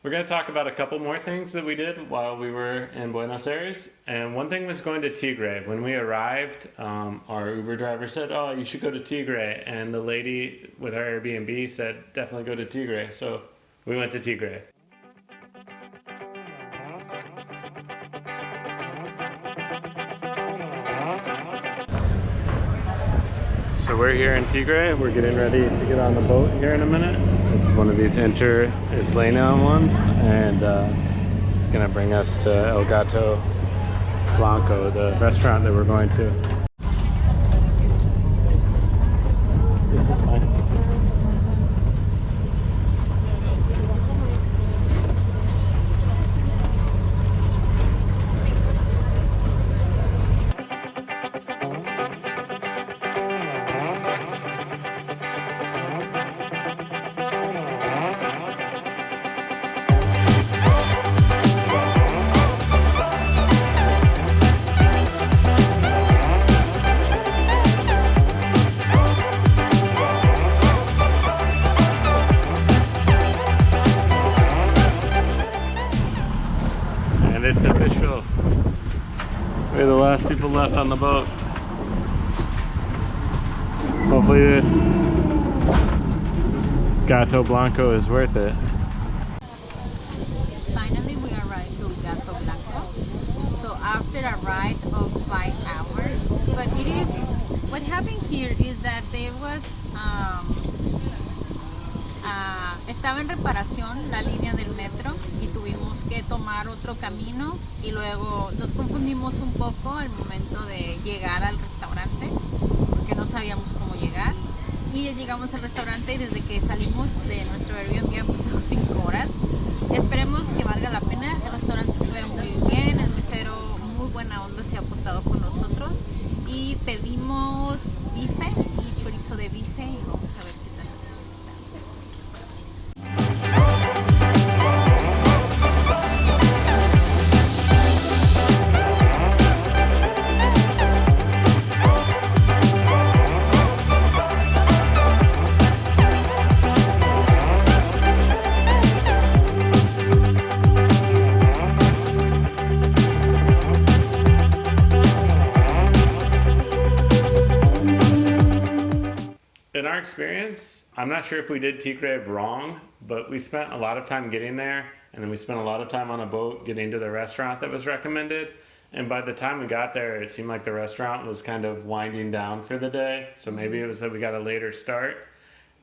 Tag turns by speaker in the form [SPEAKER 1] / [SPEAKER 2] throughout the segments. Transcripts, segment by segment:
[SPEAKER 1] We're going to talk about a couple more things that we did while we were in Buenos Aires. And one thing was going to Tigre. When we arrived, our Uber driver said, "Oh, you should go to Tigre." And the lady with our Airbnb said, "Definitely go to Tigre." So we went to Tigre. So we're here in Tigre. We're getting ready to get on the boat here in a minute. It's one of these inter-Isleña ones, and it's gonna bring us to El Gato Blanco, the restaurant that we're going to. This is fine. It's official. We're the last people left on the boat. Hopefully this Gato Blanco is worth it.
[SPEAKER 2] Finally, we arrived to Gato Blanco. So after a ride of 5 hours, but it is what happened here is that there was estaba en reparación la línea del metro y tuvimos que tomar otro camino y luego nos confundimos un poco al momento de llegar al restaurante porque no sabíamos cómo llegar y llegamos al restaurante y desde que salimos de nuestro Airbnb han pasado 5 horas. Esperemos que valga la pena. El restaurante se ve muy bien, el mesero muy buena onda se ha portado con nosotros y pedimos bife y chorizo de bife y vamos a ver qué tal está.
[SPEAKER 1] In our experience, I'm not sure if we did Tigre wrong, but we spent a lot of time getting there, and then we spent a lot of time on a boat getting to the restaurant that was recommended. And by the time we got there, it seemed like the restaurant was kind of winding down for the day. So maybe it was that we got a later start.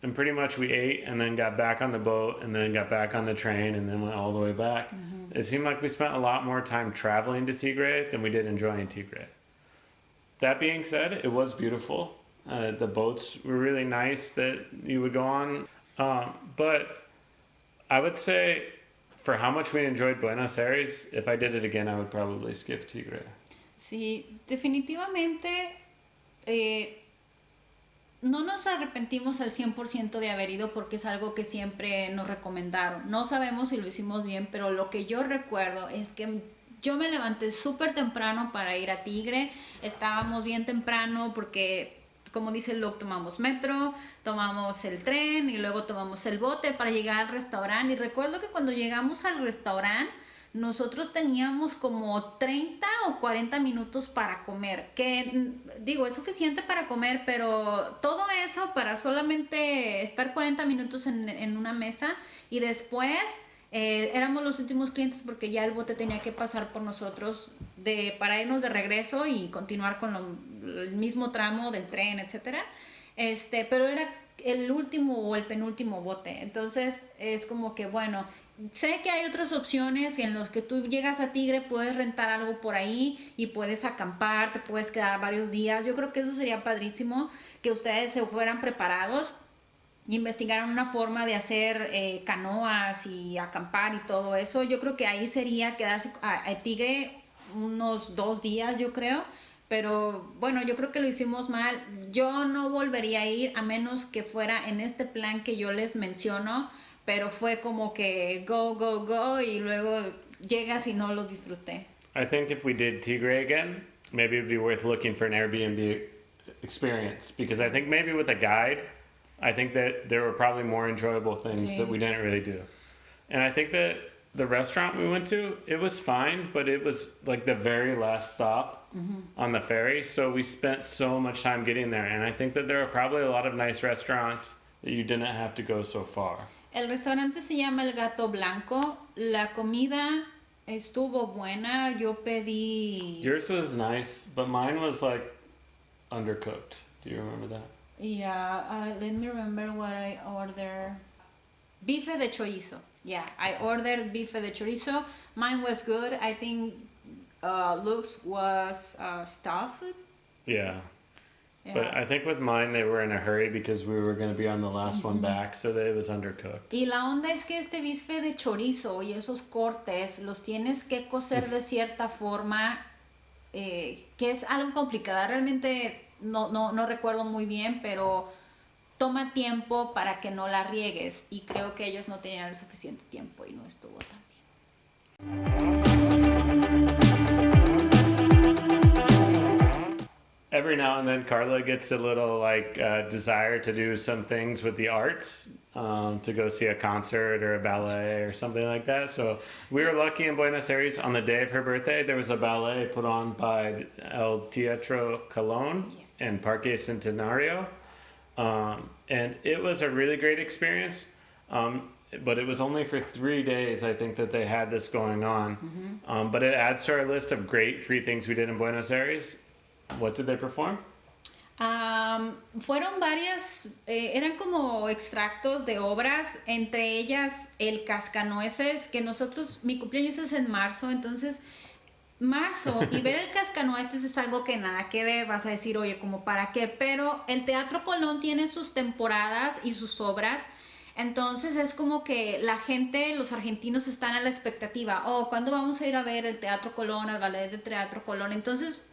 [SPEAKER 1] And pretty much we ate and then got back on the boat and then got back on the train and then went all the way back. Mm-hmm. It seemed like we spent a lot more time traveling to Tigre than we did enjoying Tigre. That being said, it was beautiful. The boats were really nice that you would go on. But I would say for how much we enjoyed Buenos Aires, if I did it again, I would probably skip Tigre.
[SPEAKER 2] Sí, definitivamente no nos arrepentimos al 100% de haber ido porque es algo que siempre nos recomendaron. No sabemos si lo hicimos bien, pero lo que yo recuerdo es que yo me levanté súper temprano para ir a Tigre. Estábamos bien temprano porque, como dice Luke, tomamos metro, tomamos el tren y luego tomamos el bote para llegar al restaurante. Y recuerdo que cuando llegamos al restaurante, nosotros teníamos como 30 o 40 minutos para comer, que digo, es suficiente para comer, pero todo eso para solamente estar 40 minutos en una mesa y después éramos los últimos clientes porque ya el bote tenía que pasar por nosotros para irnos de regreso y continuar con el mismo tramo del tren, etcétera. Pero era el último o el penúltimo bote. Entonces es como que bueno, sé que hay otras opciones en los que tú llegas a Tigre, puedes rentar algo por ahí y puedes acampar, te puedes quedar varios días. Yo creo que eso sería padrísimo, que ustedes se fueran preparados, investigaran una forma de hacer canoas y acampar y todo eso. Yo creo que ahí sería quedarse a Tigre unos 2 días, yo creo. Pero bueno, yo creo que lo hicimos mal. Yo no volvería a ir a menos que fuera en este plan que yo les menciono, pero fue como que go, go, go y luego llegas y no lo disfruté.
[SPEAKER 1] I think if we did Tigre again, maybe it'd be worth looking for an Airbnb experience, because I think maybe with a guide, I think that there were probably more enjoyable things that we didn't really do. And I think that The restaurant we went to, it was fine, but it was like the very last stop on the ferry. So we spent so much time getting there. And I think that there are probably a lot of nice restaurants that you didn't have to go so far.
[SPEAKER 2] El restaurante se llama El Gato Blanco. La comida estuvo buena. Yo pedí...
[SPEAKER 1] Yours was nice, but mine was like undercooked. Do you remember that?
[SPEAKER 2] Yeah, let me remember what I ordered. Bife de chorizo. Yeah, I ordered bife de chorizo. Mine was good. I think Luke's was stuffed.
[SPEAKER 1] Yeah.
[SPEAKER 2] Yeah.
[SPEAKER 1] But I think with mine, they were in a hurry because we were going to be on the last one back, so that it was undercooked.
[SPEAKER 2] Y la onda es que este bife de chorizo y esos cortes los tienes que cocer de cierta forma, que es algo complicada. Realmente no recuerdo muy bien, pero toma tiempo para que no la riegues. Y creo que ellos no tenían el suficiente tiempo y no estuvo tan bien.
[SPEAKER 1] Every now and then, Karla gets a little desire to do some things with the arts, to go see a concert or a ballet or something like that. So we were lucky in Buenos Aires. On the day of her birthday, there was a ballet put on by El Teatro Colon and Parque Centenario, and it was a really great experience. But it was only for 3 days, I think, that they had this going on. But it adds to our list of great free things we did in Buenos Aires. What did they perform?
[SPEAKER 2] Fueron varias, eran como extractos de obras, entre ellas el cascanueces, que nosotros, mi cumpleaños es en marzo, entonces marzo y ver el cascanueces es algo que nada que ver, vas a decir, oye, ¿como para qué? Pero el Teatro Colón tiene sus temporadas y sus obras. Entonces es como que la gente, los argentinos están a la expectativa, ¿cuándo vamos a ir a ver el Teatro Colón, al ballet de Teatro Colón? Entonces,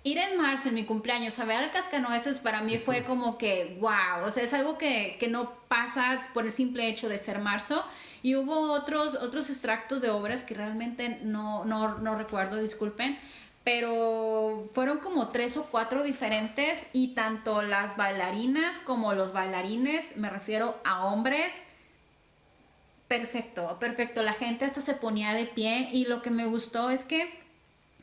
[SPEAKER 2] ir en marzo, en mi cumpleaños, a ver al cascanueces para mí fue como que, wow, o sea, es algo que no pasas por el simple hecho de ser marzo. Y hubo otros extractos de obras que realmente no recuerdo, disculpen, pero fueron como 3 o 4 diferentes y tanto las bailarinas como los bailarines, me refiero a hombres, perfecto, la gente hasta se ponía de pie y lo que me gustó es que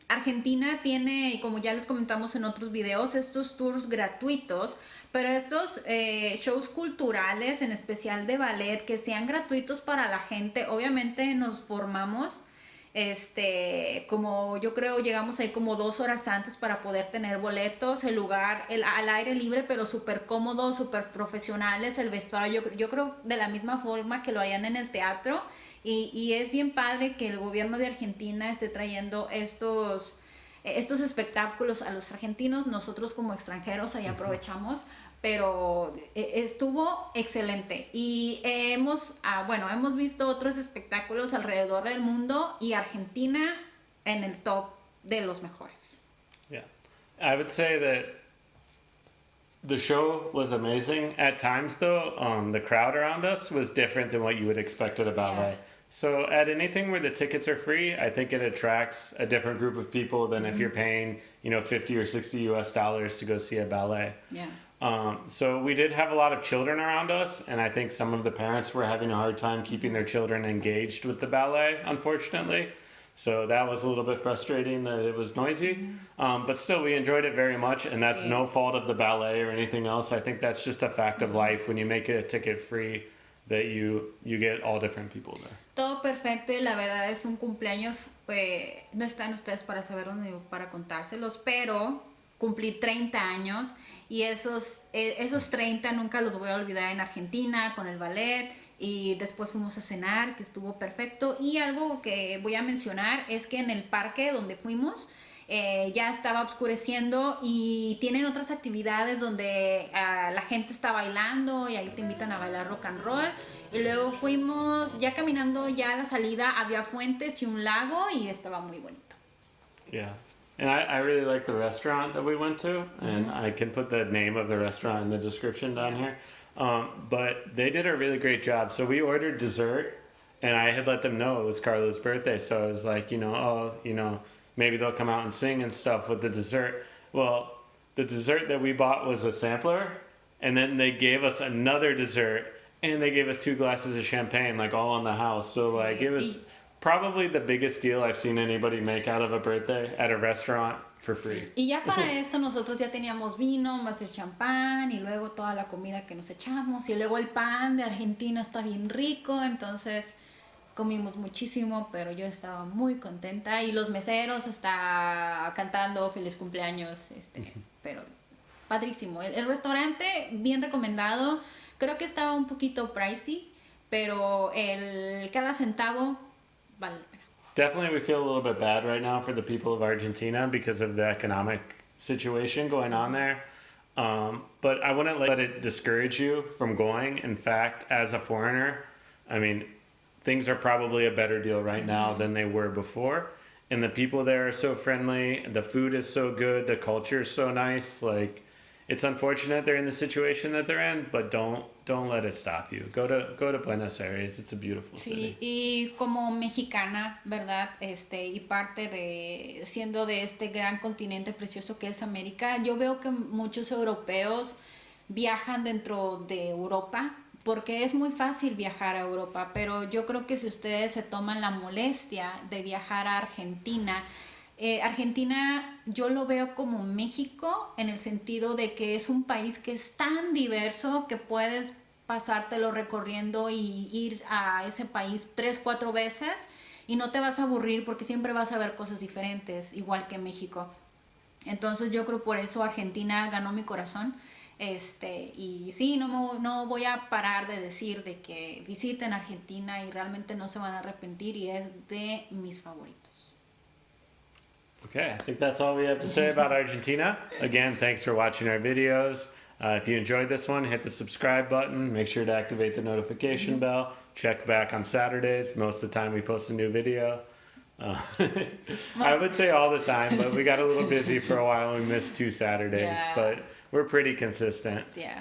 [SPEAKER 2] Argentina tiene, como ya les comentamos en otros videos, estos tours gratuitos, pero estos shows culturales, en especial de ballet, que sean gratuitos para la gente, obviamente nos formamos, como yo creo llegamos ahí como 2 horas antes para poder tener boletos, el lugar al aire libre, pero súper cómodo, súper profesionales, el vestuario, yo creo de la misma forma que lo harían en el teatro. Y es bien padre que el gobierno de Argentina esté trayendo estos espectáculos a los argentinos. Nosotros como extranjeros ahí aprovechamos, pero estuvo excelente. Y hemos visto otros espectáculos alrededor del mundo y Argentina en el top de los mejores.
[SPEAKER 1] Yeah. I would say that the show was amazing. At times, though, the crowd around us was different than what you would expect at a ballet.
[SPEAKER 2] Yeah.
[SPEAKER 1] So at anything where the tickets are free, I think it attracts a different group of people than if you're paying, $50 or $60 to go see a ballet.
[SPEAKER 2] Yeah.
[SPEAKER 1] So we did have a lot of children around us, and I think some of the parents were having a hard time keeping their children engaged with the ballet, unfortunately. So that was a little bit frustrating that it was noisy. But still, we enjoyed it very much, and that's no fault of the ballet or anything else. I think that's just a fact of life when you make it a ticket free, that you get all different people there.
[SPEAKER 2] Todo perfecto y la verdad es un cumpleaños, no están ustedes para saberlo ni para contárselos, pero cumplí 30 años y esos 30 nunca los voy a olvidar en Argentina con el ballet. Y después fuimos a cenar, que estuvo perfecto. Y algo que voy a mencionar es que en el parque donde fuimos ya estaba oscureciendo y tienen otras actividades donde la gente está bailando y ahí te invitan a bailar rock and roll. Y luego fuimos ya caminando, ya a la salida había fuentes y un lago y estaba muy bonito.
[SPEAKER 1] Yeah. And I really like the restaurant that we went to, and I can put the name of the restaurant in the description down here. But they did a really great job. So we ordered dessert, and I had let them know it was Karla's birthday. So I was like, maybe they'll come out and sing and stuff with the dessert. Well, the dessert that we bought was a sampler, and then they gave us another dessert, and they gave us 2 glasses of champagne, all in the house. So it was probably the biggest deal I've seen anybody make out of a birthday at a restaurant for free.
[SPEAKER 2] Sí. Y ya para esto nosotros ya teníamos vino, más el champán y luego toda la comida que nos echamos y luego el pan de Argentina está bien rico, entonces comimos muchísimo, pero yo estaba muy contenta y los meseros está cantando feliz cumpleaños, pero padrísimo. El restaurante bien recomendado, creo que estaba un poquito pricey, pero cada centavo vale la pena.
[SPEAKER 1] Definitely, we feel a little bit bad right now for the people of Argentina because of the economic situation going on there. But I wouldn't let it discourage you from going. In fact, as a foreigner, I mean, things are probably a better deal right now than they were before. And the people there are so friendly. The food is so good. The culture is so nice. Like, it's unfortunate they're in the situation that they're in, but don't let it stop you. Go to Buenos Aires. It's a beautiful city.
[SPEAKER 2] Sí, y como mexicana, ¿verdad? Y parte siendo de este gran continente precioso que es América, yo veo que muchos europeos viajan dentro de Europa porque es muy fácil viajar a Europa, pero yo creo que si ustedes se toman la molestia de viajar a Argentina, Argentina yo lo veo como México en el sentido de que es un país que es tan diverso que puedes pasártelo recorriendo y ir a ese país 3, 4 veces y no te vas a aburrir porque siempre vas a ver cosas diferentes, igual que México. Entonces yo creo por eso Argentina ganó mi corazón. Y sí, no voy a parar de decir de que visiten Argentina y realmente no se van a arrepentir y es de mis favoritos.
[SPEAKER 1] Okay, I think that's all we have to say about Argentina. Again, thanks for watching our videos. If you enjoyed this one, hit the subscribe button. Make sure to activate the notification bell. Check back on Saturdays. Most of the time we post a new video. I would say all the time, but we got a little busy for a while and we missed 2 Saturdays.
[SPEAKER 2] Yeah.
[SPEAKER 1] But we're pretty consistent.
[SPEAKER 2] Yeah,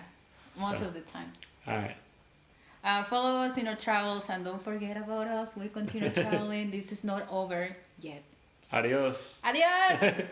[SPEAKER 2] most of the time.
[SPEAKER 1] All right.
[SPEAKER 2] Follow us in our travels and don't forget about us. We continue traveling. This is not over yet.
[SPEAKER 1] Adios.
[SPEAKER 2] Adiós.